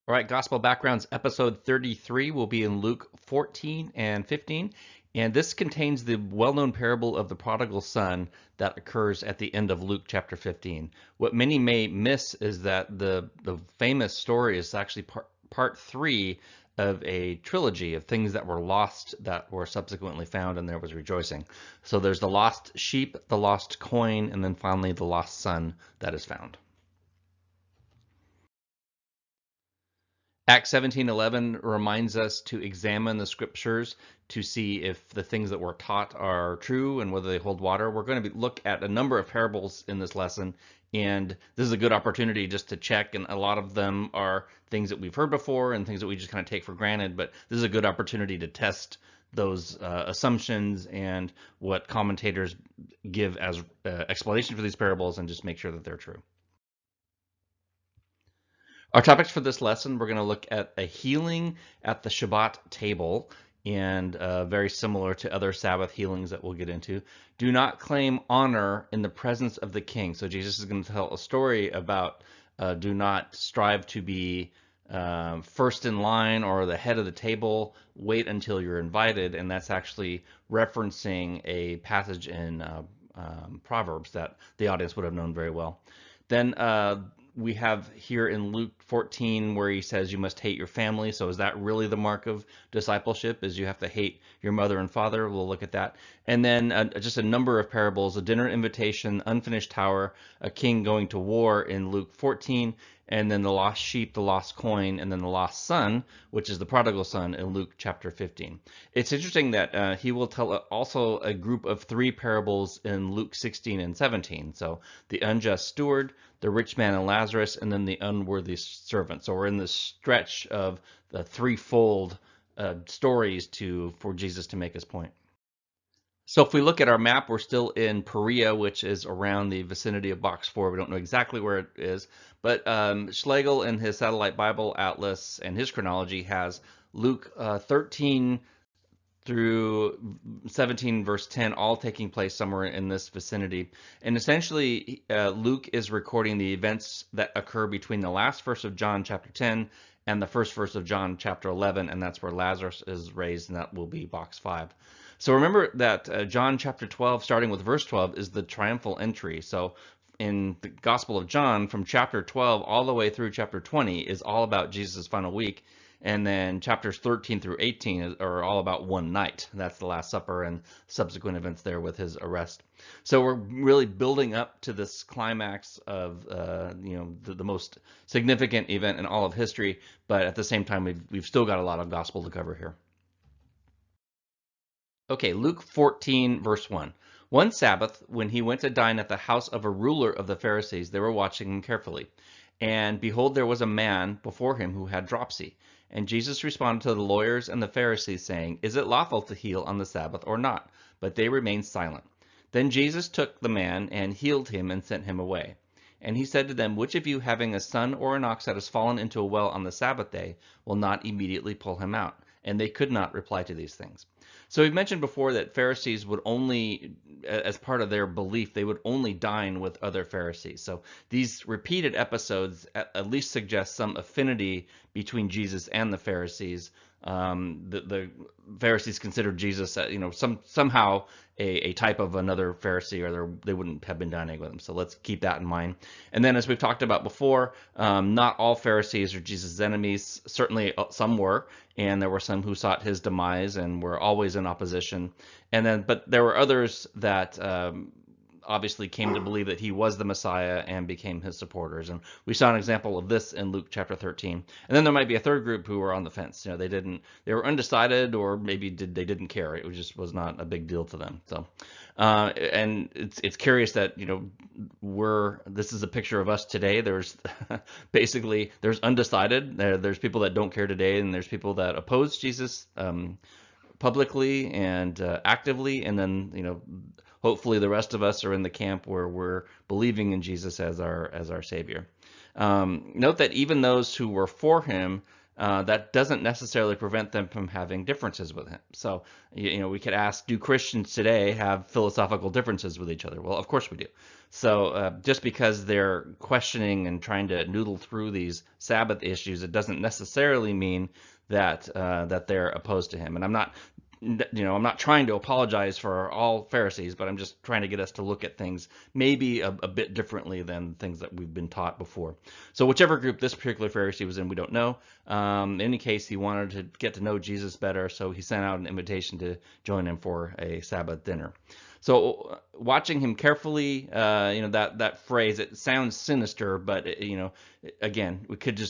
All right, Gospel Backgrounds episode 33 will be in Luke 14 and 15. And this contains the well-known parable of the prodigal son that occurs at the end of Luke chapter 15. What many may miss is that the famous story is actually part 3 of a trilogy of things that were lost that were subsequently found, and there was rejoicing. So there's the lost sheep, the lost coin, and then finally the lost son that is found. Acts 17:11 reminds us to examine the scriptures to see if the things that we're taught are true and whether they hold water. We're going to look at a number of parables in this lesson, and this is a good opportunity just to check, and a lot of them are things that we've heard before and things that we just kind of take for granted, but this is a good opportunity to test those assumptions and what commentators give as explanation for these parables and just make sure that they're true. Our topics for this lesson, we're going to look at a healing at the Shabbat table, and very similar to other Sabbath healings that we'll get into. Do not claim honor in the presence of the king. So Jesus is going to tell a story about do not strive to be first in line or the head of the table. Wait until you're invited, and that's actually referencing a passage in Proverbs that the audience would have known very well. Then we have here in Luke 14 where he says you must hate your family. So is that really the mark of discipleship, is you have to hate your mother and father? We'll look at that. And then just a number of parables, a dinner invitation, unfinished tower, a king going to war in Luke 14, and then the lost sheep, the lost coin, and then the lost son, which is the prodigal son in Luke chapter 15. It's interesting that he will tell also a group of 3 parables in Luke 16 and 17. So the unjust steward, the rich man and Lazarus, and then the unworthy servant. So we're in this stretch of the threefold stories for Jesus to make his point. So if we look at our map, we're still in Perea, which is around the vicinity of box 4. We don't know exactly where it is, but Schlegel in his Satellite Bible Atlas and his chronology has Luke 13 through 17 verse 10 all taking place somewhere in this vicinity. And essentially Luke is recording the events that occur between the last verse of John chapter 10 and the first verse of John chapter 11, and that's where Lazarus is raised, and that will be box 5. So remember that John chapter 12, starting with verse 12, is the triumphal entry. So in the Gospel of John, from chapter 12 all the way through chapter 20 is all about Jesus' final week. And then chapters 13 through 18 are all about one night. That's the Last Supper and subsequent events there with his arrest. So we're really building up to this climax of the most significant event in all of history, but at the same time we've still got a lot of gospel to cover here. Okay, Luke 14 verse 1. One Sabbath, when he went to dine at the house of a ruler of the Pharisees, they were watching him carefully. And behold, there was a man before him who had dropsy. And Jesus responded to the lawyers and the Pharisees, saying, Is it lawful to heal on the Sabbath or not? But they remained silent. Then Jesus took the man and healed him and sent him away. And he said to them, Which of you, having a son or an ox that has fallen into a well on the Sabbath day, will not immediately pull him out? And they could not reply to these things. So we've mentioned before that Pharisees would only, as part of their belief, they would only dine with other Pharisees. So these repeated episodes at least suggest some affinity between Jesus and the Pharisees. The Pharisees considered Jesus, somehow a type of another Pharisee, or they wouldn't have been dining with him. So let's keep that in mind. And then, as we've talked about before, not all Pharisees are Jesus' enemies. Certainly, some were, and there were some who sought his demise and were always in opposition. But there were others that obviously came to believe that he was the Messiah and became his supporters. And we saw an example of this in Luke chapter 13. And then there might be a third group who were on the fence. They were undecided, or maybe they didn't care. It just was not a big deal to them. So, and it's curious that, this is a picture of us today. There's basically, there's undecided. There's people that don't care today, and there's people that oppose Jesus publicly and actively, and then, hopefully the rest of us are in the camp where we're believing in Jesus as our Savior. Note that even those who were for him that doesn't necessarily prevent them from having differences with him. So, we could ask, do Christians today have philosophical differences with each other? Well, of course we do. So just because they're questioning and trying to noodle through these Sabbath issues, it doesn't necessarily mean that that they're opposed to him. And I'm not trying to apologize for all Pharisees, but I'm just trying to get us to look at things maybe a bit differently than things that we've been taught before. So whichever group this particular Pharisee was in, we don't know. In any case, he wanted to get to know Jesus better, so he sent out an invitation to join him for a Sabbath dinner. So watching him carefully, that phrase, it sounds sinister, but again,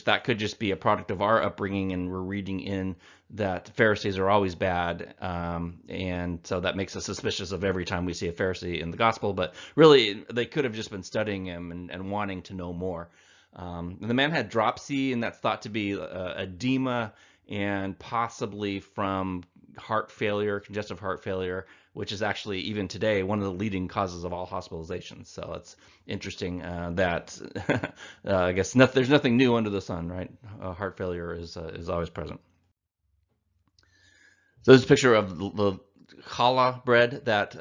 that could just be a product of our upbringing, and we're reading in that Pharisees are always bad, and so that makes us suspicious of every time we see a Pharisee in the gospel. But really, they could have just been studying him and wanting to know more. The man had dropsy, and that's thought to be edema, and possibly from heart failure, congestive heart failure, which is actually, even today, one of the leading causes of all hospitalizations. So it's interesting that I guess there's nothing new under the sun, right? Heart failure is always present. So this is a picture of the challah bread that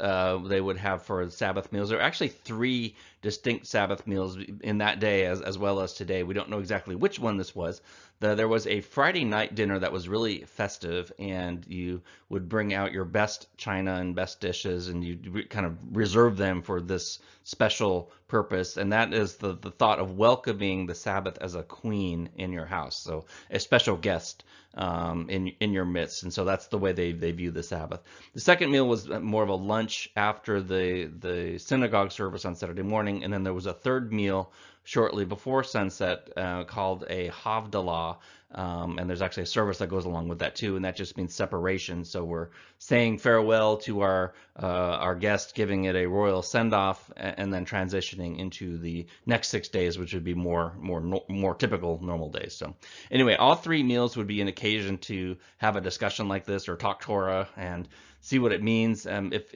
they would have for Sabbath meals. There are actually 3 distinct Sabbath meals in that day as well as today. We don't know exactly which one this was. There was a Friday night dinner that was really festive, and you would bring out your best china and best dishes, and you kind of reserve them for this special purpose. And that is the thought of welcoming the Sabbath as a queen in your house, so a special guest in your midst. And so that's the way they view the Sabbath. The second meal was more of a lunch after the synagogue service on Saturday morning, and then there was a third meal shortly before sunset called a Havdalah, and there's actually a service that goes along with that too, and that just means separation. So we're saying farewell to our guest, giving it a royal send-off, and then transitioning into the next 6 days, which would be more typical normal days. So anyway, all 3 meals would be an occasion to have a discussion like this or talk Torah and see what it means. If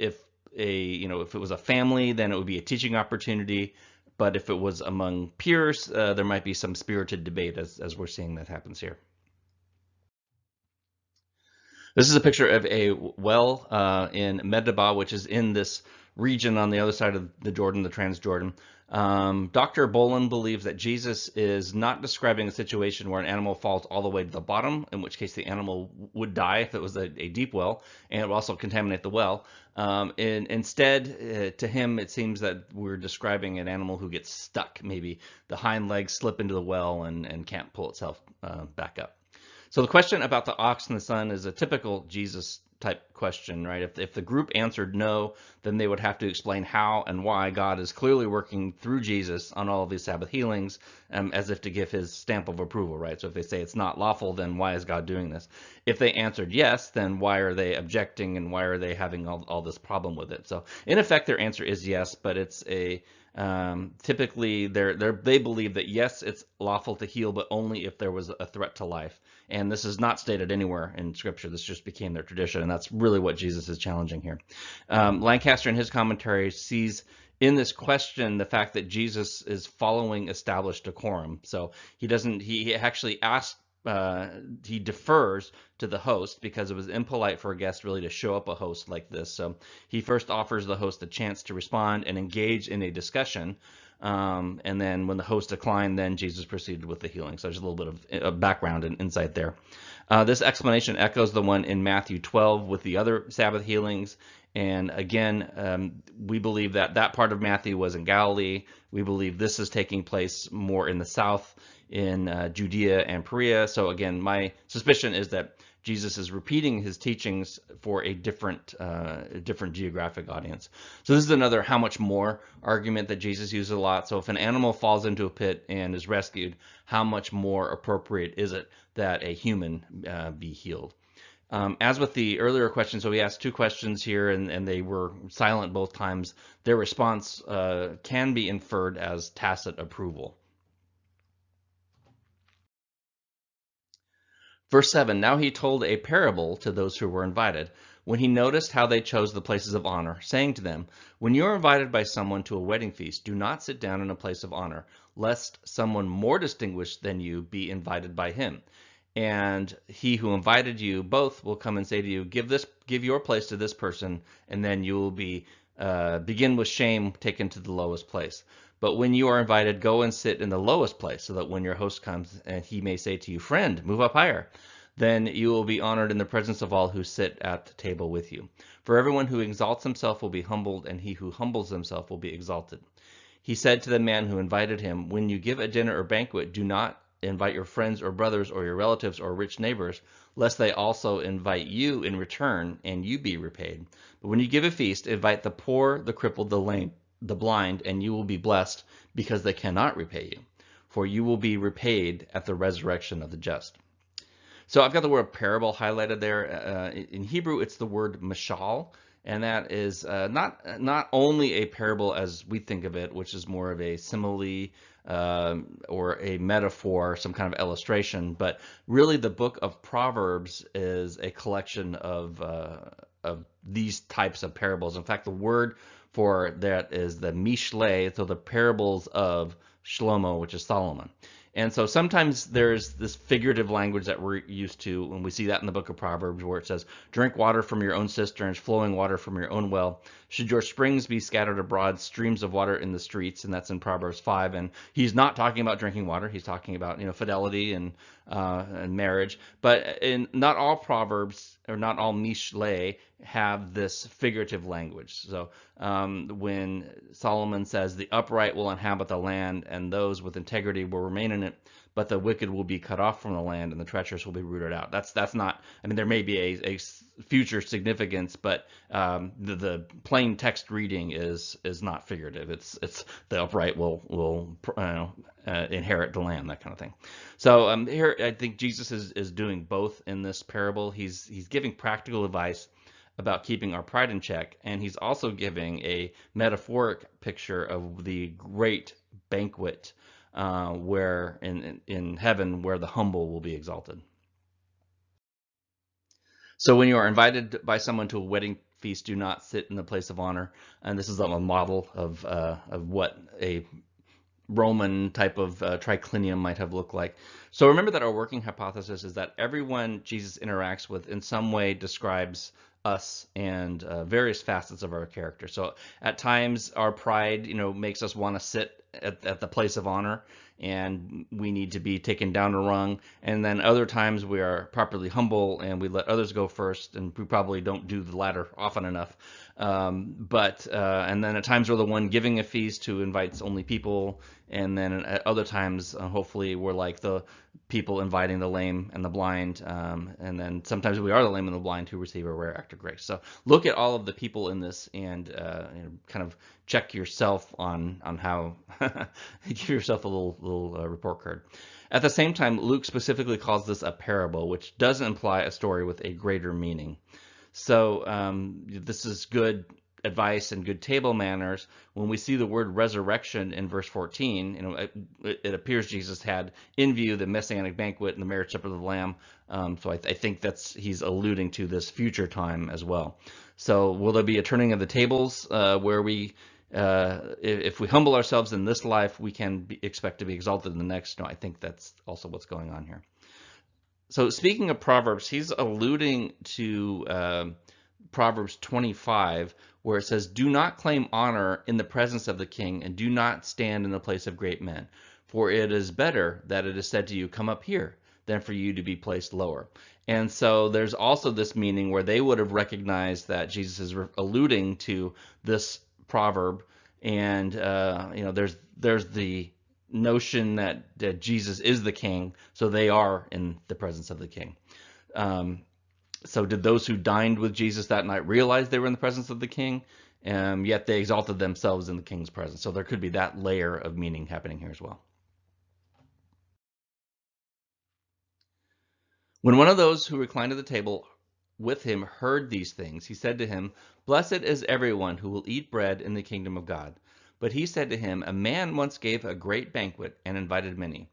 it was a family, then it would be a teaching opportunity. But if it was among peers, there might be some spirited debate, as we're seeing that happens here. This is a picture of a well in Medeba, which is in this region on the other side of the Jordan, the Transjordan. Dr. Bolin believes that Jesus is not describing a situation where an animal falls all the way to the bottom, in which case the animal would die if it was a deep well, and it would also contaminate the well. Instead, to him, it seems that we're describing an animal who gets stuck. Maybe the hind legs slip into the well and can't pull itself back up. So the question about the ox and the son is a typical Jesus type question, right? If the group answered no, then they would have to explain how and why God is clearly working through Jesus on all of these Sabbath healings, as if to give his stamp of approval, right? So if they say it's not lawful, then why is God doing this? If they answered yes, then why are they objecting, and why are they having all this problem with it? So in effect, their answer is yes, but it's typically they believe that yes, it's lawful to heal, but only if there was a threat to life. And this is not stated anywhere in Scripture. This just became their tradition, and that's really what Jesus is challenging here. Lancaster, in his commentary, sees in this question the fact that Jesus is following established decorum. So he actually asks, he defers to the host because it was impolite for a guest really to show up a host like this. So he first offers the host a chance to respond and engage in a discussion. And then when the host declined, then Jesus proceeded with the healing. So there's a little bit of background and insight there. This explanation echoes the one in Matthew 12 with the other Sabbath healings. And again, we believe that part of Matthew was in Galilee. We believe this is taking place more in the south, in Judea and Perea. So again, my suspicion is that Jesus is repeating his teachings for a different geographic audience. So this is another how much more argument that Jesus uses a lot. So if an animal falls into a pit and is rescued, how much more appropriate is it that a human be healed? As with the earlier question, so we asked 2 questions here, and they were silent both times. Their response can be inferred as tacit approval. Verse 7, now he told a parable to those who were invited, when he noticed how they chose the places of honor, saying to them, when you are invited by someone to a wedding feast, do not sit down in a place of honor, lest someone more distinguished than you be invited by him. and he who invited you both will come and say to you, give your place to this person, and then you will be begin with shame, taken to the lowest place. But when you are invited, go and sit in the lowest place, so that when your host comes and he may say to you, friend, move up higher, then you will be honored in the presence of all who sit at the table with you. For everyone who exalts himself will be humbled, and he who humbles himself will be exalted. He said to the man who invited him, when you give a dinner or banquet, do not invite your friends or brothers or your relatives or rich neighbors, lest they also invite you in return and you be repaid. But when you give a feast, invite the poor, the crippled, the lame, the blind, and you will be blessed, because they cannot repay you. For you will be repaid at the resurrection of the just. So I've got the word parable highlighted there. In Hebrew, it's the word mashal, and that is not only a parable as we think of it, which is more of a simile or a metaphor, some kind of illustration, but really the book of Proverbs is a collection of these types of parables. In fact, the word for that is the Mishle, so the parables of Shlomo, which is Solomon. And so sometimes there's this figurative language that we're used to, and we see that in the book of Proverbs, where it says, drink water from your own cisterns, flowing water from your own well. Should your springs be scattered abroad, streams of water in the streets? And that's in Proverbs 5. And he's not talking about drinking water. He's talking about, fidelity and marriage. But not all Proverbs, or not all Mishle, have this figurative language. So when Solomon says, the upright will inhabit the land, and those with integrity will remain in it, but the wicked will be cut off from the land, and the treacherous will be rooted out. That's not, I mean, there may be a future significance, but the plain text reading is not figurative. It's the upright will inherit the land, that kind of thing. So here I think Jesus is doing both in this parable. He's giving practical advice about keeping our pride in check, and he's also giving a metaphoric picture of the great banquet where in heaven, where the humble will be exalted. So when you are invited by someone to a wedding feast, do not sit in the place of honor. And this is a model of what a Roman type of triclinium might have looked like. So remember that our working hypothesis is that everyone Jesus interacts with in some way describes us and various facets of our character. So at times our pride, makes us want to sit at the place of honor, and we need to be taken down a rung. And then other times we are properly humble and we let others go first, and we probably don't do the latter often enough. And then at times we're the one giving a feast who invites only people, and then at other times, hopefully, we're like the people inviting the lame and the blind, and then sometimes we are the lame and the blind who receive a rare act of grace. So look at all of the people in this and kind of check yourself on how give yourself a little report card. At the same time, Luke specifically calls this a parable, which does imply a story with a greater meaning. So this is good advice and good table manners. When we see the word resurrection in verse 14, it appears Jesus had in view the messianic banquet and the marriage supper of the Lamb. So I think he's alluding to this future time as well. So will there be a turning of the tables where we, if we humble ourselves in this life, we can expect to be exalted in the next? No, I think that's also what's going on here. So speaking of Proverbs, he's alluding to Proverbs 25, where it says, do not claim honor in the presence of the king, and do not stand in the place of great men. For it is better that it is said to you, come up here, than for you to be placed lower. And so there's also this meaning where they would have recognized that Jesus is alluding to this proverb, and there's the notion that Jesus is the king, so they are in the presence of the king. So did those who dined with Jesus that night realize they were in the presence of the king? Yet they exalted themselves in the king's presence. So there could be that layer of meaning happening here as well. When one of those who reclined at the table with him heard these things, he said to him, blessed is everyone who will eat bread in the kingdom of God. But he said to him, a man once gave a great banquet and invited many.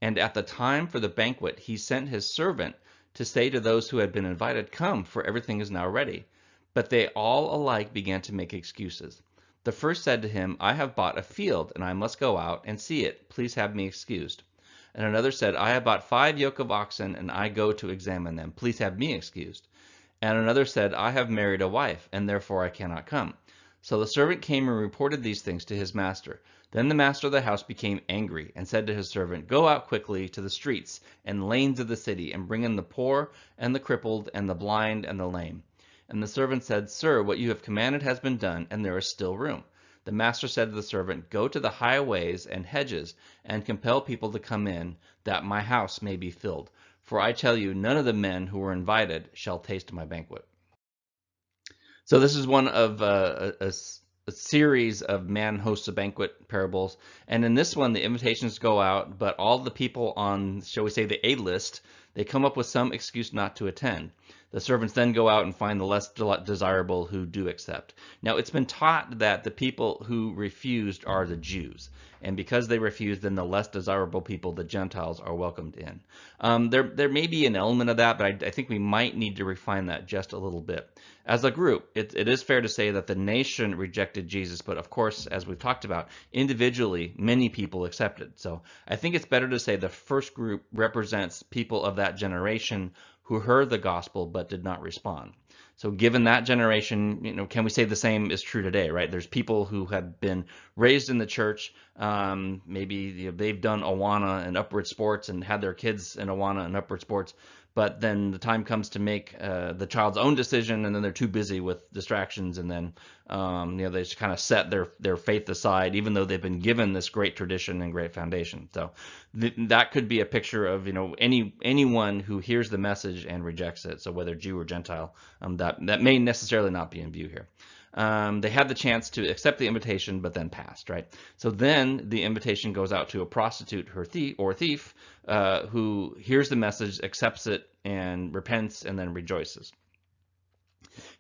And at the time for the banquet, he sent his servant to say to those who had been invited, come, for everything is now ready. But they all alike began to make excuses. The first said to him, I have bought a field, and I must go out and see it. Please have me excused. And another said, I have bought 5 yoke of oxen, and I go to examine them. Please have me excused. And another said, I have married a wife, and therefore I cannot come. So the servant came and reported these things to his master. Then the master of the house became angry, and said to his servant, Go out quickly to the streets and lanes of the city, and bring in the poor, and the crippled, and the blind, and the lame. And the servant said, Sir, what you have commanded has been done, and there is still room. The master said to the servant, Go to the highways and hedges, and compel people to come in, that my house may be filled. For I tell you, none of the men who were invited shall taste my banquet. So this is one of a series of man hosts a banquet parables. And in this one, the invitations go out, but all the people on, shall we say, the A list, they come up with some excuse not to attend. The servants then go out and find the less desirable who do accept. Now, it's been taught that the people who refused are the Jews. And because they refused, then the less desirable people, the Gentiles, are welcomed in. There may be an element of that, but I think we might need to refine that just a little bit. As a group, it is fair to say that the nation rejected Jesus, but of course, as we've talked about, individually, many people accepted. So I think it's better to say the first group represents people of that generation who heard the gospel but did not respond. So given that generation, can we say the same is true today, right? There's people who have been raised in the church, maybe they've done Awana and upward sports and had their kids in Awana and upward sports, but then the time comes to make the child's own decision, and then they're too busy with distractions, and then they just kind of set their faith aside, even though they've been given this great tradition and great foundation. So that could be a picture of anyone who hears the message and rejects it. So whether Jew or Gentile, that may necessarily not be in view here. They had the chance to accept the invitation, but then passed, right? So then the invitation goes out to a prostitute or thief who hears the message, accepts it, and repents, and then rejoices.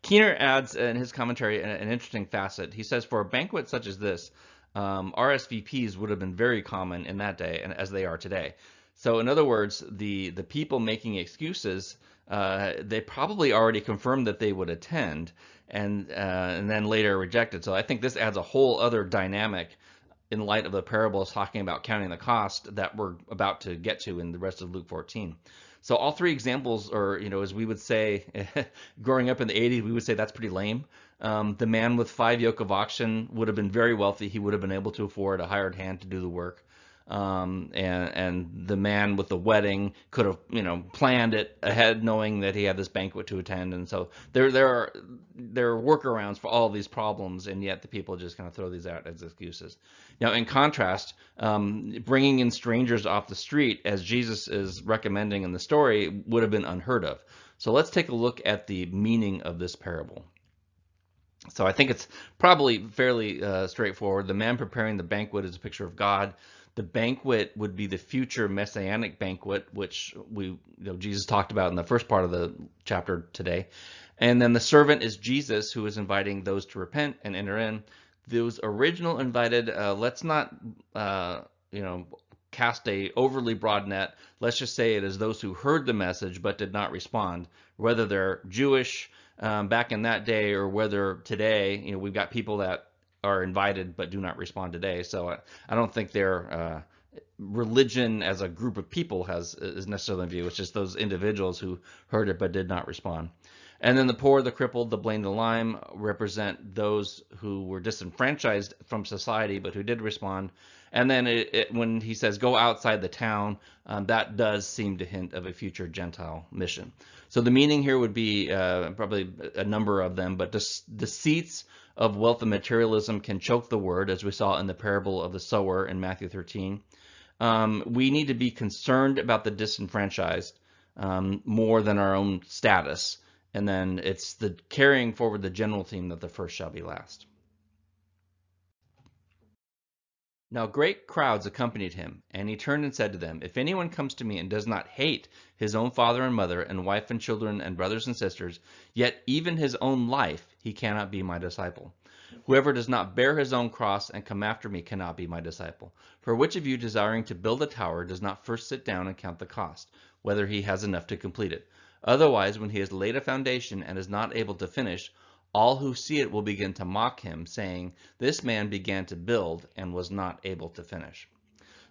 Keener adds in his commentary an interesting facet. He says, for a banquet such as this, RSVPs would have been very common in that day, and as they are today. So in other words, the people making excuses, they probably already confirmed that they would attend, and then later rejected. So I think this adds a whole other dynamic in light of the parables talking about counting the cost that we're about to get to in the rest of Luke 14. So all three examples are, as we would say, growing up in the 80s, we would say that's pretty lame. The man with 5 yoke of oxen would have been very wealthy. He would have been able to afford a hired hand to do the work. And the man with the wedding could have, planned it ahead, knowing that he had this banquet to attend. And so there are workarounds for all of these problems, and yet the people just kind of throw these out as excuses. Now, in contrast, bringing in strangers off the street, as Jesus is recommending in the story, would have been unheard of. So let's take a look at the meaning of this parable. So I think it's probably fairly straightforward. The man preparing the banquet is a picture of God. The banquet would be the future messianic banquet, which Jesus talked about in the first part of the chapter today. And then the servant is Jesus, who is inviting those to repent and enter in. Those original invited, let's not cast a overly broad net. Let's just say it is those who heard the message but did not respond, whether they're Jewish back in that day, or whether today, we've got people that are invited but do not respond today. So I don't think their religion as a group of people is necessarily in view. It's just those individuals who heard it but did not respond. And then the poor, the crippled, the blind, the lame represent those who were disenfranchised from society but who did respond. And then when he says go outside the town, that does seem to hint of a future Gentile mission. So the meaning here would be probably a number of them, but deceits of wealth and materialism can choke the word, as we saw in the parable of the sower in Matthew 13. We need to be concerned about the disenfranchised more than our own status. And then it's the carrying forward the general theme that the first shall be last. Now great crowds accompanied him, and he turned and said to them, If anyone comes to me and does not hate his own father and mother and wife and children and brothers and sisters, yet even his own life, he cannot be my disciple. Whoever does not bear his own cross and come after me cannot be my disciple. For which of you desiring to build a tower does not first sit down and count the cost, whether he has enough to complete it? Otherwise, when he has laid a foundation and is not able to finish, all who see it will begin to mock him, saying, This man began to build and was not able to finish.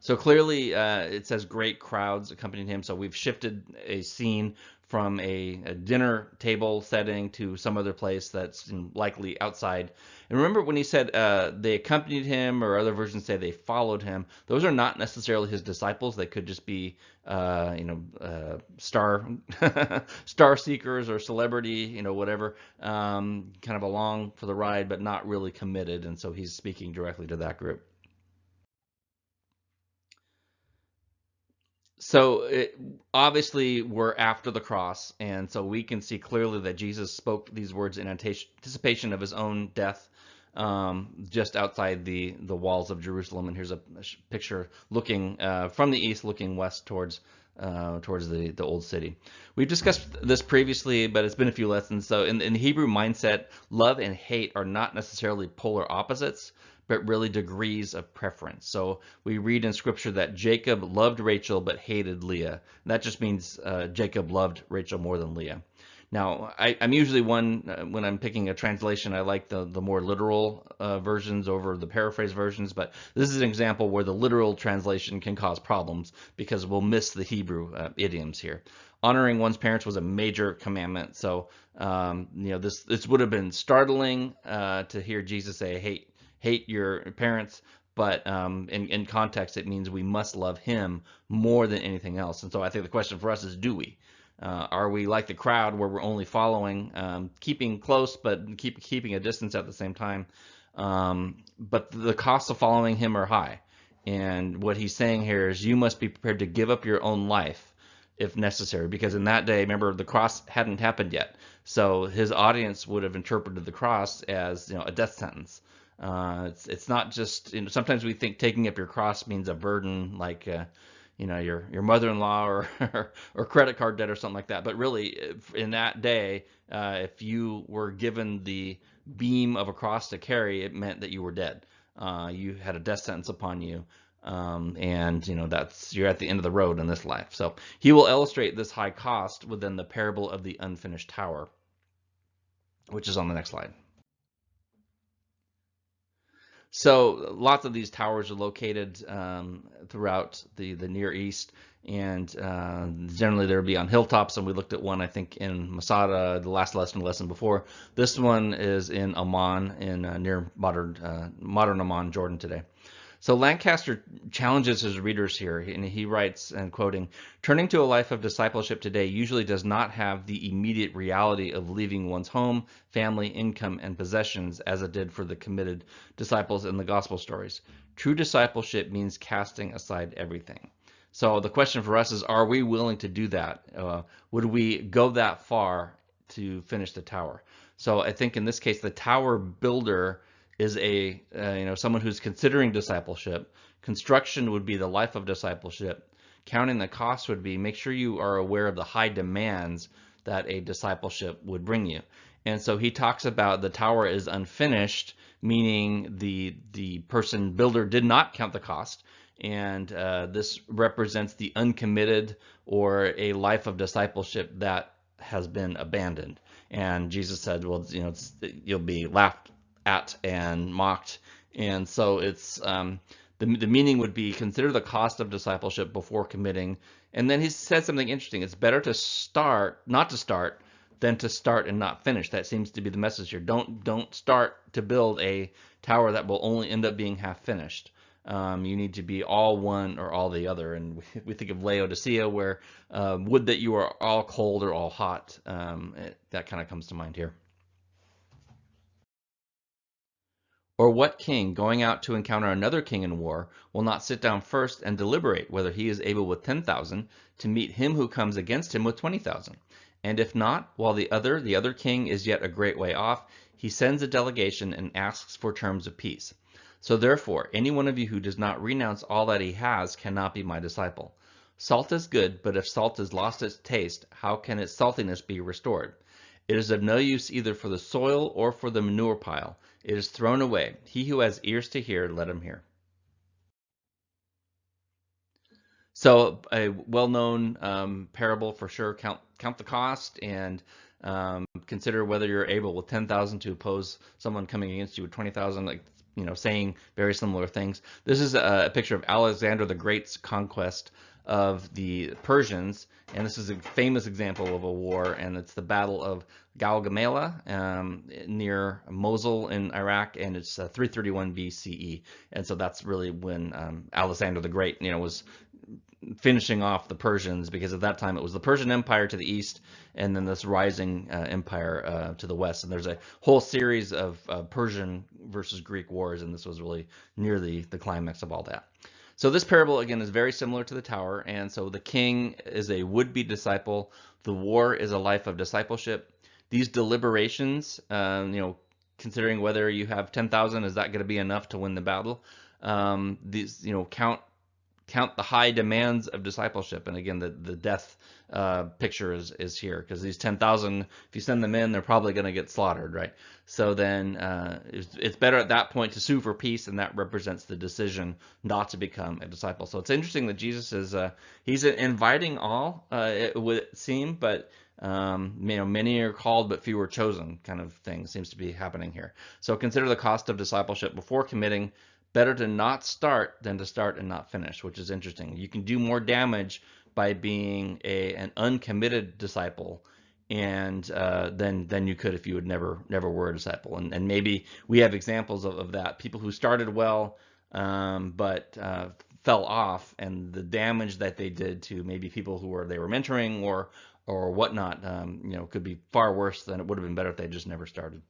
So clearly, it says great crowds accompanied him. So we've shifted a scene from a dinner table setting to some other place that's likely outside. And remember when he said they accompanied him, or other versions say they followed him, those are not necessarily his disciples. They could just be, star star seekers or celebrity, whatever, kind of along for the ride, but not really committed. And so he's speaking directly to that group. So obviously we're after the cross, and so we can see clearly that Jesus spoke these words in anticipation of his own death, just outside the walls of Jerusalem. And here's a picture looking from the east, looking west towards the old city. We've discussed this previously, but it's been a few lessons. So in the Hebrew mindset, love and hate are not necessarily polar opposites, but really degrees of preference. So we read in scripture that Jacob loved Rachel but hated Leah. And that just means Jacob loved Rachel more than Leah. Now, I'm usually one, when I'm picking a translation, I like the more literal versions over the paraphrase versions, but this is an example where the literal translation can cause problems because we'll miss the Hebrew idioms here. Honoring one's parents was a major commandment, so this would have been startling to hear Jesus say, hate your parents, but in context, it means we must love him more than anything else. And so I think the question for us is, do we? Are we like the crowd where we're only following, keeping close, but keeping a distance at the same time? But the costs of following him are high. And what he's saying here is you must be prepared to give up your own life if necessary, because in that day, remember, the cross hadn't happened yet. So his audience would have interpreted the cross as a death sentence. It's not just, sometimes we think taking up your cross means a burden like your mother-in-law or credit card debt or something like that. But really, in that day, if you were given the beam of a cross to carry, it meant that you were dead. You had a death sentence upon you, and you're at the end of the road in this life. So he will illustrate this high cost within the parable of the unfinished tower, which is on the next slide. So lots of these towers are located throughout the Near East, and generally they'll be on hilltops. And we looked at one, I think, in Masada, the last lesson before. This one is in Amman, in near modern Amman, Jordan today. So Lancaster challenges his readers here, and he writes, and quoting, "Turning to a life of discipleship today usually does not have the immediate reality of leaving one's home, family, income, and possessions as it did for the committed disciples in the gospel stories. True discipleship means casting aside everything." So the question for us is, are we willing to do that? Would we go that far to finish the tower? So I think in this case, the tower builder is someone who's considering discipleship. Construction would be the life of discipleship. Counting the cost would be make sure you are aware of the high demands that a discipleship would bring you. And so he talks about the tower is unfinished, meaning the person builder did not count the cost. And this represents the uncommitted or a life of discipleship that has been abandoned. And Jesus said, well, you'll be laughed at and mocked. And so it's the meaning would be consider the cost of discipleship before committing. And then he said something interesting. It's better to start, not to start, than to start and not finish. That seems to be the message here. Don't start to build a tower that will only end up being half finished. You need to be all one or all the other. And we think of Laodicea, where would that you are all cold or all hot. That kind of comes to mind here. Or what king, going out to encounter another king in war, will not sit down first and deliberate whether he is able with 10,000 to meet him who comes against him with 20,000? And if not, while the other king is yet a great way off, he sends a delegation and asks for terms of peace. So therefore, any one of you who does not renounce all that he has cannot be my disciple. Salt is good, but if salt has lost its taste, how can its saltiness be restored? It is of no use either for the soil or for the manure pile. It is thrown away. He who has ears to hear, let him hear. So a well-known parable for sure. Count the cost and consider whether you're able with 10,000 to oppose someone coming against you with 20,000. Like saying very similar things. This is a picture of Alexander the Great's conquest of the Persians, and this is a famous example of a war, and it's the Battle of Gaugamela near Mosul in Iraq, and it's 331 BCE, and so that's really when Alexander the Great, was finishing off the Persians, because at that time it was the Persian Empire to the east and then this rising empire to the west. And there's a whole series of Persian versus Greek wars, and this was really near the climax of all that. So this parable, again, is very similar to the tower. And so the king is a would-be disciple. The war is a life of discipleship. These deliberations, considering whether you have 10,000, is that going to be enough to win the battle? These, count the high demands of discipleship. And again, the death picture is here, because these 10,000, if you send them in, they're probably going to get slaughtered, right? So then it's better at that point to sue for peace, and that represents the decision not to become a disciple. So it's interesting that Jesus is he's inviting all, it would seem, but many are called but few are chosen, kind of thing seems to be happening here. So consider the cost of discipleship before committing. Better to not start than to start and not finish, which is interesting. You can do more damage by being an uncommitted disciple, and than you could if you would never were a disciple. And maybe we have examples of that. People who started well but fell off, and the damage that they did to maybe people who they were mentoring or whatnot, could be far worse than it would have been better if they just never started.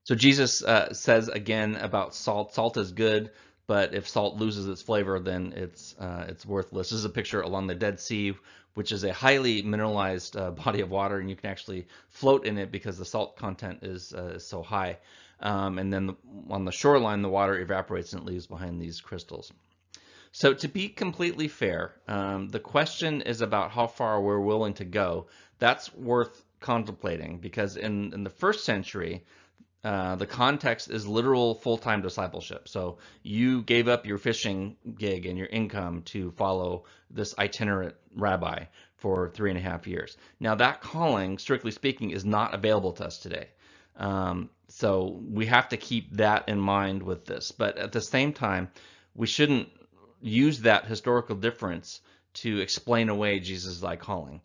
So Jesus says again about salt. Salt is good, but if salt loses its flavor, then it's worthless. This is a picture along the Dead Sea, which is a highly mineralized body of water, and you can actually float in it because the salt content is so high. And then on the shoreline, the water evaporates and it leaves behind these crystals. So to be completely fair, the question is about how far we're willing to go. That's worth contemplating, because in the first century, the context is literal full-time discipleship. So you gave up your fishing gig and your income to follow this itinerant rabbi for 3.5 years. Now that calling, strictly speaking, is not available to us today. So we have to keep that in mind with this. But at the same time, we shouldn't use that historical difference to explain away Jesus' high calling.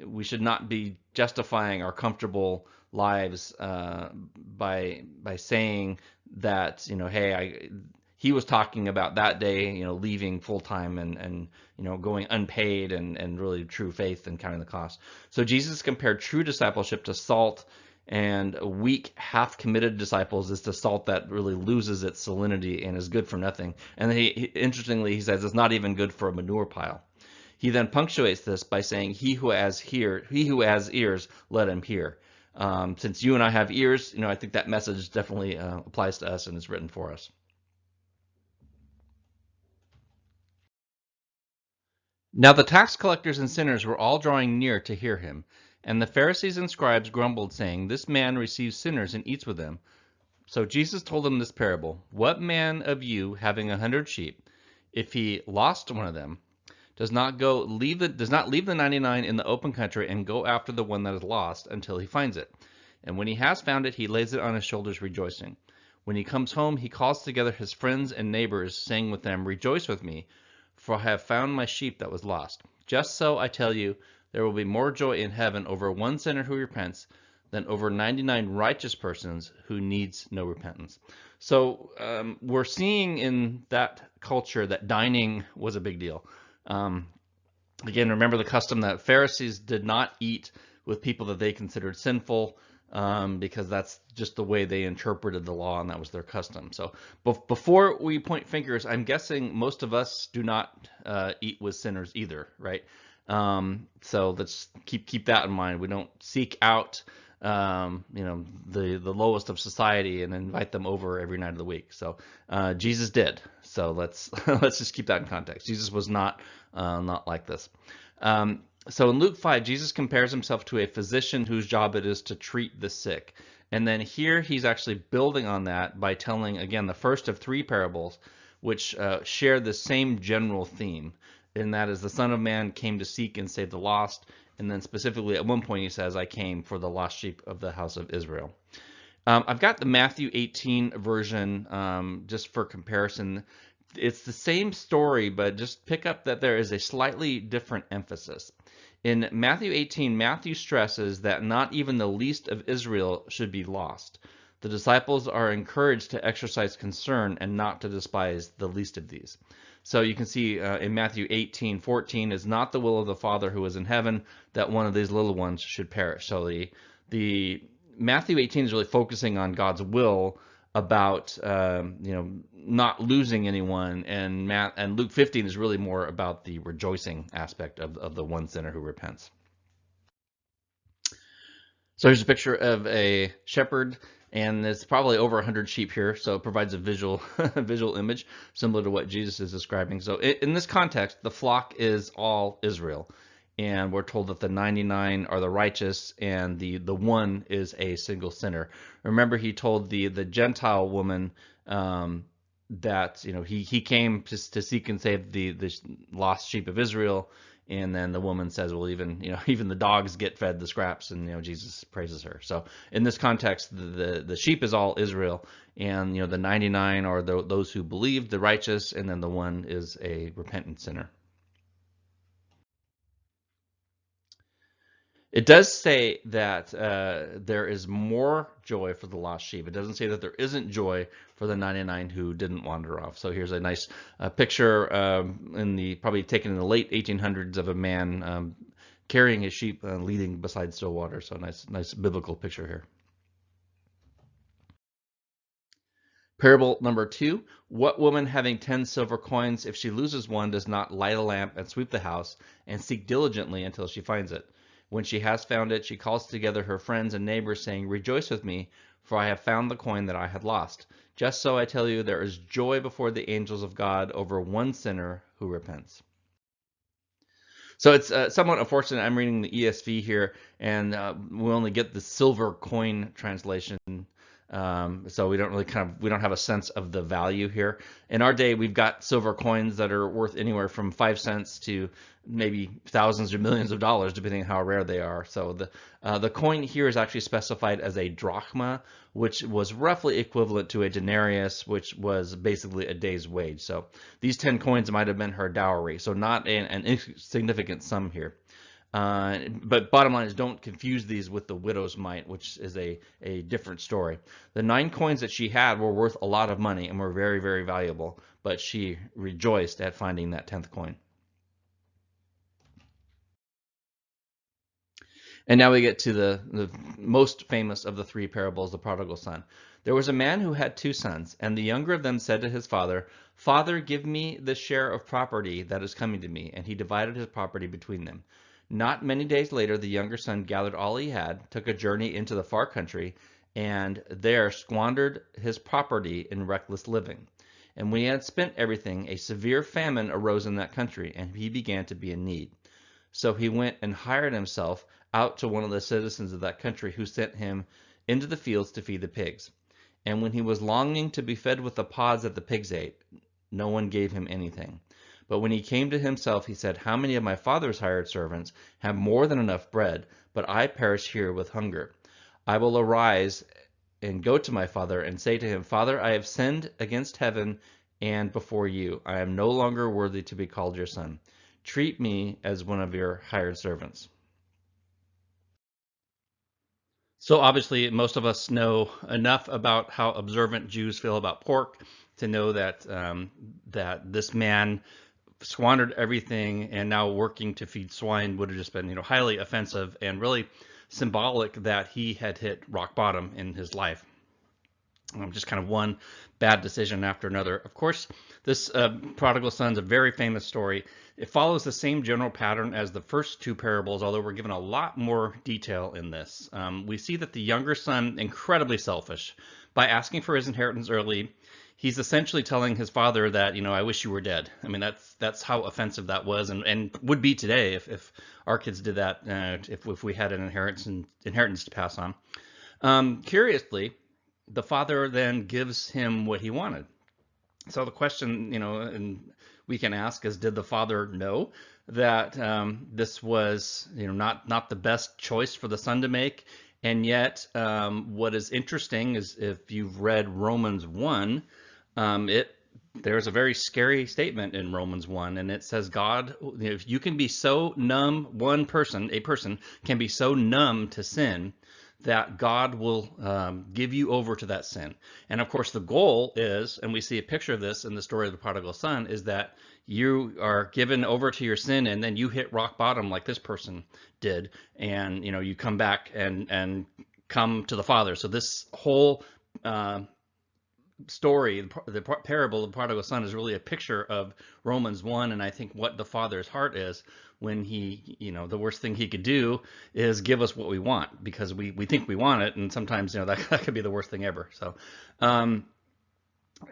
We should not be justifying our comfortable lives by saying that, hey, he was talking about that day, leaving full time and going unpaid and really true faith and counting the cost. So Jesus compared true discipleship to salt, and weak, half-committed disciples is the salt that really loses its salinity and is good for nothing. And then interestingly, he says it's not even good for a manure pile. He then punctuates this by saying, he who has ears, let him hear. Since you and I have ears, I think that message definitely applies to us and is written for us. Now the tax collectors and sinners were all drawing near to hear him. And the Pharisees and scribes grumbled, saying, this man receives sinners and eats with them. So Jesus told them this parable. What man of you, having 100 sheep, if he lost one of them, does not leave the 99 in the open country and go after the one that is lost until he finds it? And when he has found it, he lays it on his shoulders, rejoicing. When he comes home, he calls together his friends and neighbors, saying with them, rejoice with me, for I have found my sheep that was lost. Just so, I tell you, there will be more joy in heaven over one sinner who repents than over 99 righteous persons who needs no repentance. So we're seeing in that culture that dining was a big deal. Again, remember the custom that Pharisees did not eat with people that they considered sinful, because that's just the way they interpreted the law, and that was their custom. So before we point fingers, I'm guessing most of us do not eat with sinners either, right? So let's keep that in mind. We don't seek out the lowest of society and invite them over every night of the week. So Jesus did. So let's just keep that in context. Jesus was not like this. So in Luke 5, Jesus compares himself to a physician whose job it is to treat the sick. And then here he's actually building on that by telling, again, the first of 3 parables, which share the same general theme. and that is the Son of Man came to seek and save the lost. And then specifically at one point he says, I came for the lost sheep of the house of Israel. I've got the Matthew 18 version just for comparison. It's the same story, but just pick up that there is a slightly different emphasis. In Matthew 18, Matthew stresses that not even the least of Israel should be lost. The disciples are encouraged to exercise concern and not to despise the least of these. So you can see in Matthew 18:14, is not the will of the Father who is in heaven that one of these little ones should perish. So the Matthew 18 is really focusing on God's will about not losing anyone, and Luke 15 is really more about the rejoicing aspect of the one sinner who repents. So here's a picture of a shepherd, and there's probably over 100 sheep here, so it provides a visual image similar to what Jesus is describing. So in this context, the flock is all Israel, and we're told that the 99 are the righteous, and the one is a single sinner. Remember, he told the Gentile woman that he came to seek and save the lost sheep of Israel. And then the woman says, well, even the dogs get fed the scraps, and Jesus praises her. So in this context, the sheep is all Israel, and the 99 are those who believe, the righteous, and then the one is a repentant sinner. It does say that there is more joy for the lost sheep. It doesn't say that there isn't joy for the 99 who didn't wander off. So here's a nice picture probably taken in the late 1800s of a man carrying his sheep leading beside still water. So nice biblical picture here. Parable number 2, what woman having 10 silver coins, if she loses one, does not light a lamp and sweep the house and seek diligently until she finds it? When she has found it, she calls together her friends and neighbors, saying, rejoice with me, for I have found the coin that I had lost. Just so I tell you, there is joy before the angels of God over one sinner who repents. So it's somewhat unfortunate. I'm reading the ESV here, and we only get the silver coin translation. So we don't have a sense of the value here. In our day, we've got silver coins that are worth anywhere from 5 cents to maybe thousands or millions of dollars, depending on how rare they are. So the coin here is actually specified as a drachma, which was roughly equivalent to a denarius, which was basically a day's wage. So these 10 coins might have been her dowry. So not an insignificant sum here. But bottom line is, don't confuse these with the widow's mite, which is a different story. The 9 coins that she had were worth a lot of money and were very, very valuable, but she rejoiced at finding that 10th coin. And now we get to the most famous of the 3 parables, the prodigal son. There was a man who had 2 sons, and the younger of them said to his father, Father, give me the share of property that is coming to me. And he divided his property between them. Not many days later, the younger son gathered all he had, took a journey into the far country, and there squandered his property in reckless living. And when he had spent everything, a severe famine arose in that country, and he began to be in need. So he went and hired himself out to one of the citizens of that country, who sent him into the fields to feed the pigs. And when he was longing to be fed with the pods that the pigs ate, no one gave him anything. But when he came to himself, he said, how many of my father's hired servants have more than enough bread, but I perish here with hunger? I will arise and go to my father and say to him, Father, I have sinned against heaven and before you. I am no longer worthy to be called your son. Treat me as one of your hired servants. So obviously, most of us know enough about how observant Jews feel about pork to know that that this man squandered everything, and now working to feed swine would have just been highly offensive, and really symbolic that he had hit rock bottom in his life. Just kind of one bad decision after another. Of course, this prodigal son is a very famous story. It follows the same general pattern as the first 2 parables, although we're given a lot more detail in this. We see that the younger son, incredibly selfish, by asking for his inheritance early, he's essentially telling his father that, I wish you were dead. I mean, that's how offensive that was, and would be today if our kids did that, if we had an inheritance to pass on. Curiously, the father then gives him what he wanted. So the question, and we can ask is, did the father know that this was, not the best choice for the son to make? And yet, what is interesting is if you've read Romans 1, it there's a very scary statement in Romans 1, and it says God, if you can be so numb, a person can be so numb to sin that God will give you over to that sin. And of course, the goal is, and we see a picture of this in the story of the prodigal son, is that you are given over to your sin, and then you hit rock bottom like this person did, and you come back and come to the Father. So this whole story, the parable of the prodigal son, is really a picture of Romans 1, and I think what the father's heart is when he, the worst thing he could do is give us what we want, because we think we want it, and sometimes, that could be the worst thing ever. So,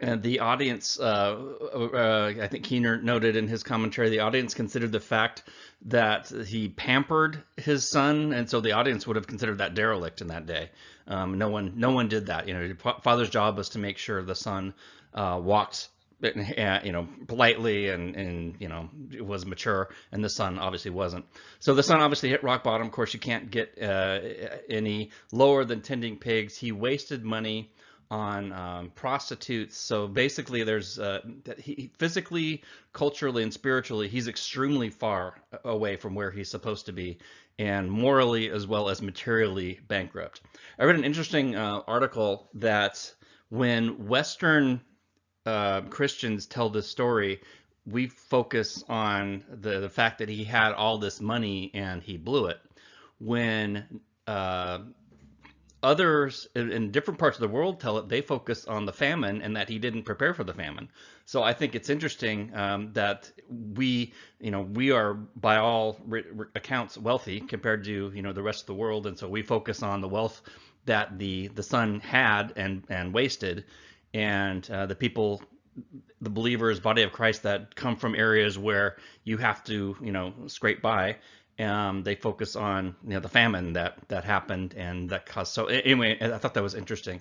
and the audience, I think Keener noted in his commentary, the audience considered the fact that he pampered his son, and so the audience would have considered that derelict in that day. No one did that. The father's job was to make sure the son walked, politely and was mature, and the son obviously wasn't. So the son obviously hit rock bottom. Of course, you can't get any lower than tending pigs. He wasted money on prostitutes. So basically, there's he physically, culturally, and spiritually, he's extremely far away from where he's supposed to be, and morally as well as materially bankrupt. I read an interesting article that when Western Christians tell this story, we focus on the fact that he had all this money and he blew it. When others in different parts of the world tell it, they focus on the famine and that he didn't prepare for the famine. So I think it's interesting that we are by all accounts wealthy compared to the rest of the world, and so we focus on the wealth that the son had and wasted, and the people, the believers, body of Christ that come from areas where you have to scrape by. They focus on the famine that happened and that caused. So anyway, I thought that was interesting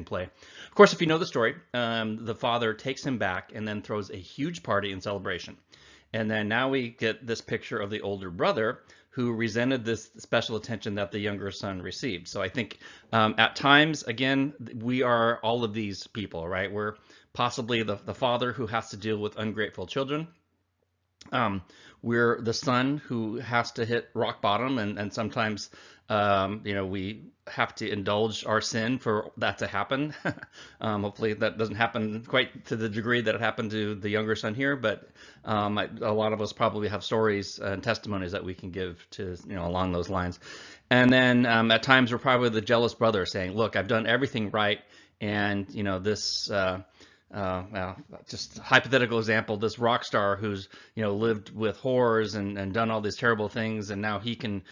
play. Of course, if you know the story, the father takes him back and then throws a huge party in celebration. And then now we get this picture of the older brother who resented this special attention that the younger son received. So I think at times, again, we are all of these people, right? We're possibly the father who has to deal with ungrateful children. We're the son who has to hit rock bottom, and sometimes, we have to indulge our sin for that to happen. Hopefully that doesn't happen quite to the degree that it happened to the younger son here, but a lot of us probably have stories and testimonies that we can give to, along those lines. And then at times we're probably the jealous brother saying, look, I've done everything right, and, this... just hypothetical example, this rock star who's lived with whores and done all these terrible things, and now he can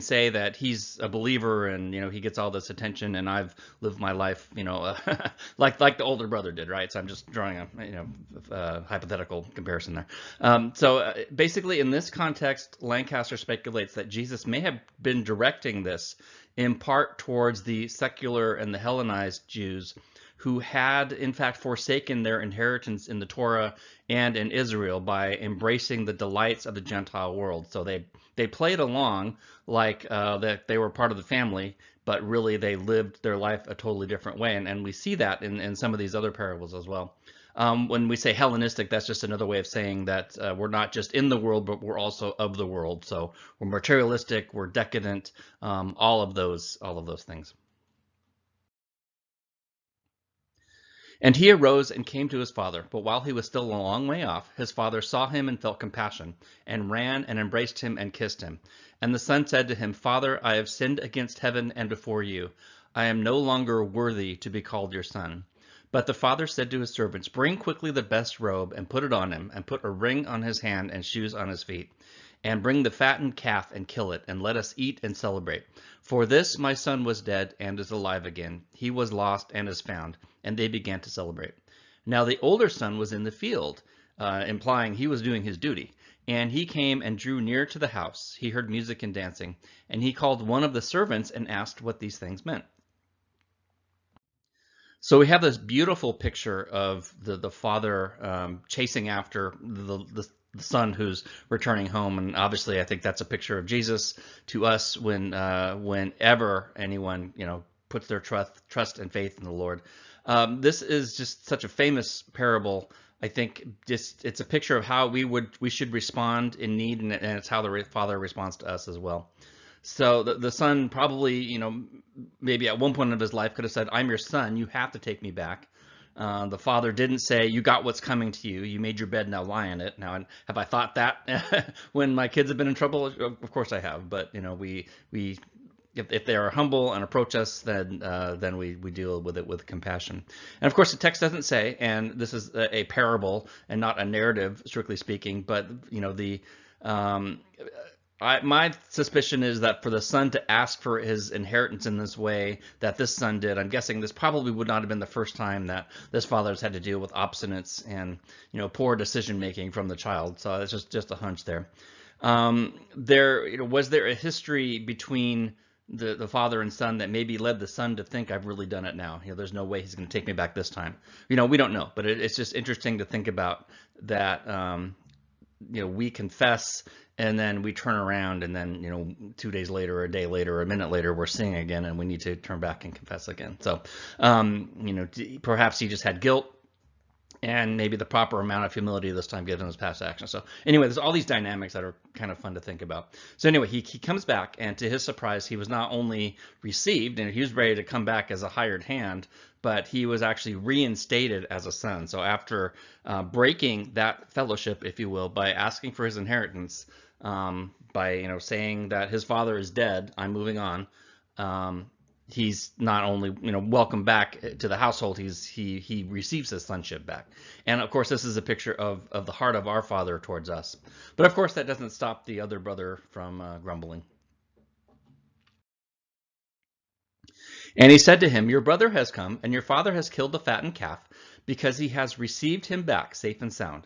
say that he's a believer, and he gets all this attention, and I've lived my life like the older brother did, right? So I'm just drawing a hypothetical comparison there. So basically, in this context, Lancaster speculates that Jesus may have been directing this in part towards the secular and the Hellenized Jews, who had in fact forsaken their inheritance in the Torah and in Israel by embracing the delights of the Gentile world. So they played along like that they were part of the family, but really they lived their life a totally different way. And we see that in some of these other parables as well. When we say Hellenistic, that's just another way of saying that we're not just in the world, but we're also of the world. So we're materialistic, we're decadent, all of those things. And he arose and came to his father. But while he was still a long way off, his father saw him and felt compassion, and ran and embraced him and kissed him. And the son said to him, Father, I have sinned against heaven and before you. I am no longer worthy to be called your son. But the father said to his servants, Bring quickly the best robe and put it on him, and put a ring on his hand and shoes on his feet. And bring the fattened calf and kill it, and let us eat and celebrate. For this my son was dead and is alive again. He was lost and is found. And they began to celebrate. Now the older son was in the field, implying he was doing his duty. And he came and drew near to the house. He heard music and dancing. And he called one of the servants and asked what these things meant. So we have this beautiful picture of the father chasing after the son who's returning home, and obviously I think that's a picture of Jesus to us whenever anyone puts their trust and faith in the Lord. This is just such a famous parable. I think just it's a picture of how we should respond in need, and it's how the Father responds to us as well. So the son probably, maybe at one point of his life could have said, "I'm your son. You have to take me back." The father didn't say, "You got what's coming to you. You made your bed. Now lie in it." Now, have I thought that when my kids have been in trouble? Of course I have. But we if they are humble and approach us, then we deal with it with compassion. And of course, the text doesn't say, and this is a parable and not a narrative, strictly speaking. But the my suspicion is that for the son to ask for his inheritance in this way that this son did, I'm guessing this probably would not have been the first time that this father has had to deal with obstinance and poor decision making from the child. So it's just a hunch there. Was there a history between the father and son that maybe led the son to think, "I've really done it now. There's no way he's going to take me back this time." We don't know, but it's just interesting to think about that. We confess and then we turn around and then 2 days later, or a day later, or a minute later, we're sinning again and we need to turn back and confess again. So perhaps he just had guilt and maybe the proper amount of humility this time given his past action. So anyway, there's all these dynamics that are kind of fun to think about. So anyway, he comes back, and to his surprise, he was not only received and he was ready to come back as a hired hand, but he was actually reinstated as a son. So after breaking that fellowship, if you will, by asking for his inheritance, by saying that his father is dead, I'm moving on. He's not only welcomed back to the household, he receives his sonship back. And of course, this is a picture of the heart of our Father towards us. But of course, that doesn't stop the other brother from grumbling. And he said to him, "Your brother has come, and your father has killed the fattened calf, because he has received him back safe and sound."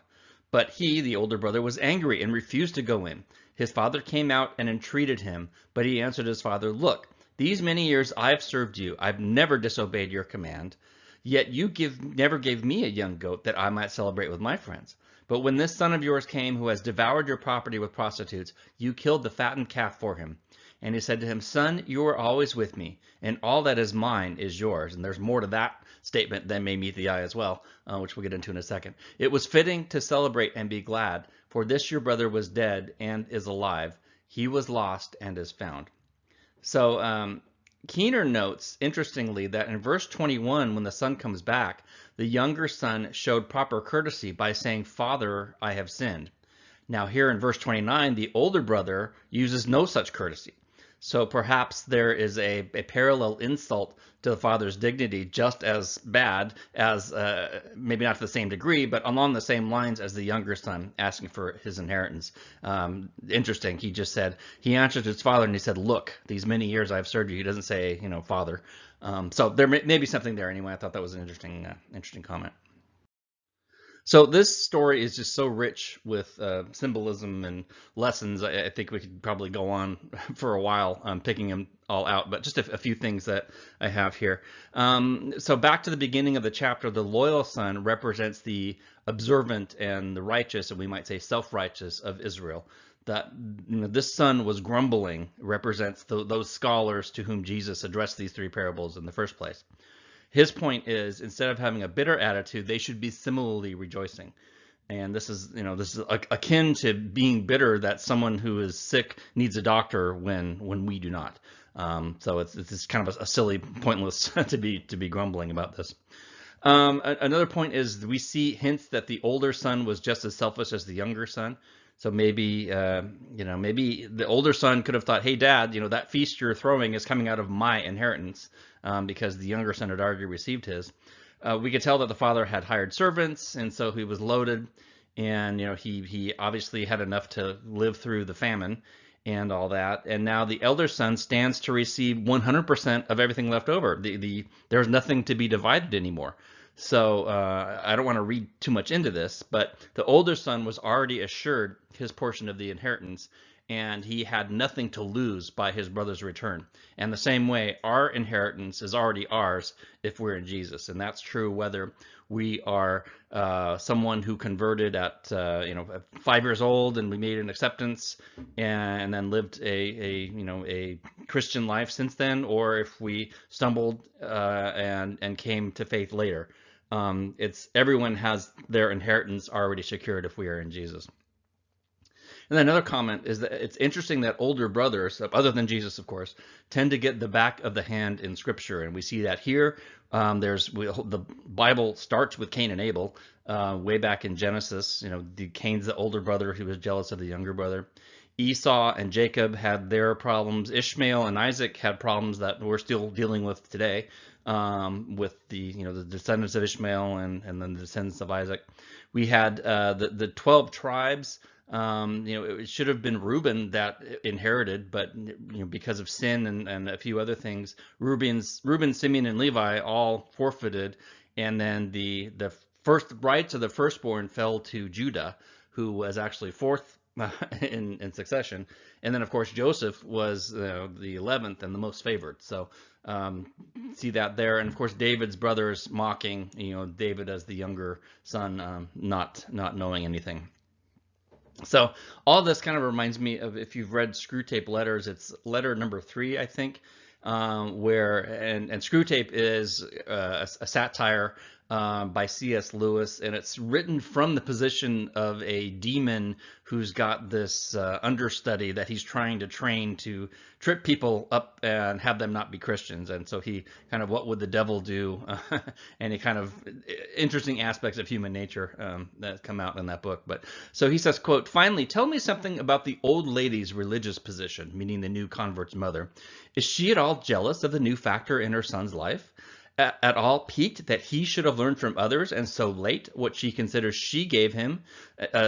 But he, the older brother, was angry and refused to go in. His father came out and entreated him, but he answered his father, "Look, these many years I have served you. I've never disobeyed your command. Yet you never gave me a young goat that I might celebrate with my friends. But when this son of yours came who has devoured your property with prostitutes, you killed the fattened calf for him." And he said to him, "Son, you are always with me, and all that is mine is yours." And there's more to that statement than may meet the eye as well, which we'll get into in a second. "It was fitting to celebrate and be glad, for this your brother was dead and is alive. He was lost and is found." So Keener notes, interestingly, that in verse 21, when the son comes back, the younger son showed proper courtesy by saying, "Father, I have sinned." Now here in verse 29, the older brother uses no such courtesy. So perhaps there is a parallel insult to the father's dignity, just as bad as, maybe not to the same degree, but along the same lines as the younger son asking for his inheritance. Interesting. He just said, he answered his father and he said, "Look, these many years I've served you." He doesn't say, "Father." So there may be something there anyway. I thought that was an interesting comment. So this story is just so rich with symbolism and lessons. I think we could probably go on for a while picking them all out, but just a few things that I have here. So back to the beginning of the chapter, the loyal son represents the observant and the righteous, and we might say self-righteous, of Israel. That this son was grumbling represents those scholars to whom Jesus addressed these three parables in the first place. His point is, instead of having a bitter attitude, they should be similarly rejoicing. And this is akin to being bitter that someone who is sick needs a doctor when we do not. So it's kind of a silly, pointless to be grumbling about this. Another point is we see hints that the older son was just as selfish as the younger son. So maybe maybe the older son could have thought, "Hey, Dad, that feast you're throwing is coming out of my inheritance," because the younger son had already received his. We could tell that the father had hired servants, and so he was loaded, and he obviously had enough to live through the famine and all that. And now the elder son stands to receive 100% of everything left over. There's nothing to be divided anymore. So I don't want to read too much into this, but the older son was already assured his portion of the inheritance, and he had nothing to lose by his brother's return. And the same way, our inheritance is already ours if we're in Jesus. And that's true whether we are someone who converted at 5 years old and we made an acceptance and then lived a Christian life since then, or if we stumbled and came to faith later. Everyone has their inheritance already secured if we are in Jesus. And then another comment is that it's interesting that older brothers, other than Jesus, of course, tend to get the back of the hand in Scripture, and we see that here. The Bible starts with Cain and Abel, way back in Genesis. Cain's the older brother who was jealous of the younger brother. Esau and Jacob had their problems. Ishmael and Isaac had problems that we're still dealing with today, with the descendants of Ishmael and then the descendants of Isaac. We had the 12 tribes. It should have been Reuben that inherited, but because of sin and a few other things, Reuben, Simeon, and Levi all forfeited, and then the first rights of the firstborn fell to Judah, who was actually fourth in succession, and then of course Joseph was the 11th and the most favored. So see that there, and of course David's brothers mocking David as the younger son, not knowing anything. So all this kind of reminds me of, if you've read Screwtape Letters, it's letter number 3, I think, where Screwtape is a satire by C.S. Lewis, and it's written from the position of a demon who's got this understudy that he's trying to train to trip people up and have them not be Christians. And so he kind of, what would the devil do? And he kind of interesting aspects of human nature that come out in that book. But so he says, quote, "Finally, tell me something about the old lady's religious position," meaning the new convert's mother. "Is she at all jealous of the new factor in her son's life? At all piqued that he should have learned from others and so late what she considers she gave him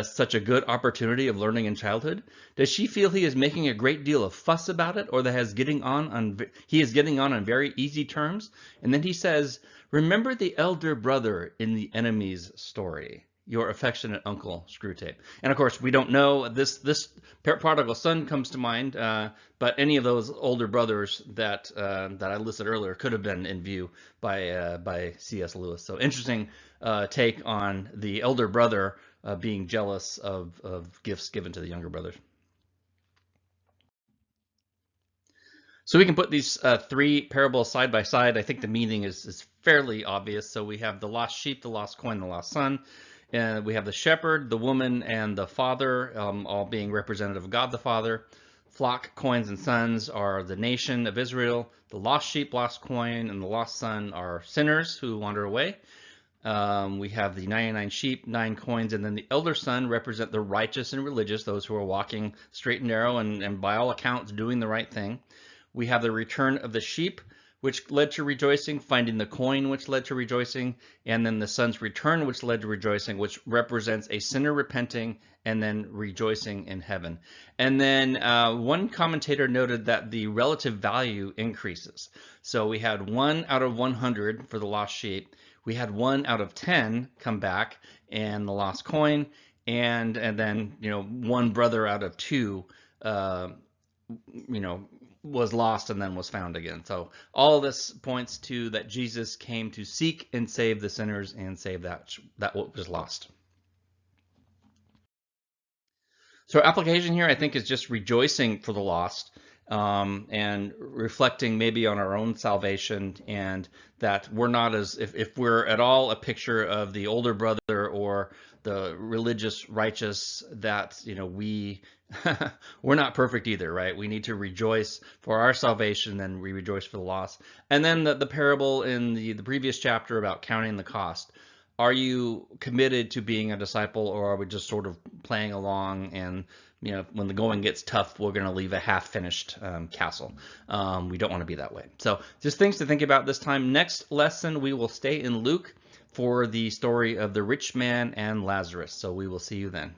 such a good opportunity of learning in childhood? Does she feel he is making a great deal of fuss about it, or that he is getting on very easy terms?" And then he says, "Remember the elder brother in the enemy's story. Your affectionate uncle Screwtape." And of course, we don't know. This prodigal son comes to mind, but any of those older brothers that I listed earlier could have been in view by C.S. Lewis. So interesting take on the elder brother being jealous of gifts given to the younger brothers. So we can put these 3 parables side by side. I think the meaning is fairly obvious. So we have the lost sheep, the lost coin, the lost son. We have the shepherd, the woman, and the father, all being representative of God the Father. Flock, coins, and sons are the nation of Israel. The lost sheep, lost coin, and the lost son are sinners who wander away. We have the 99 sheep, 9 coins, and then the elder son represent the righteous and religious, those who are walking straight and narrow and by all accounts doing the right thing. We have the return of the sheep, which led to rejoicing, finding the coin, which led to rejoicing, and then the son's return, which led to rejoicing, which represents a sinner repenting and then rejoicing in heaven. And then one commentator noted that the relative value increases. So we had 1 out of 100 for the lost sheep. We had 1 out of 10 come back and the lost coin, and then 1 brother out of 2 was lost and then was found again. So all this points to that Jesus came to seek and save the sinners and save that what was lost. So our application here, I think, is just rejoicing for the lost, and reflecting maybe on our own salvation, and that we're not if we're at all a picture of the older brother or the religious righteous, that we're not perfect either, right? We need to rejoice for our salvation, and we rejoice for the lost. And then the parable in the previous chapter about counting the cost. Are you committed to being a disciple, or are we just sort of playing along, and when the going gets tough, we're going to leave a half-finished castle? We don't want to be that way. So just things to think about this time. Next lesson, we will stay in Luke for the story of the rich man and Lazarus. So we will see you then.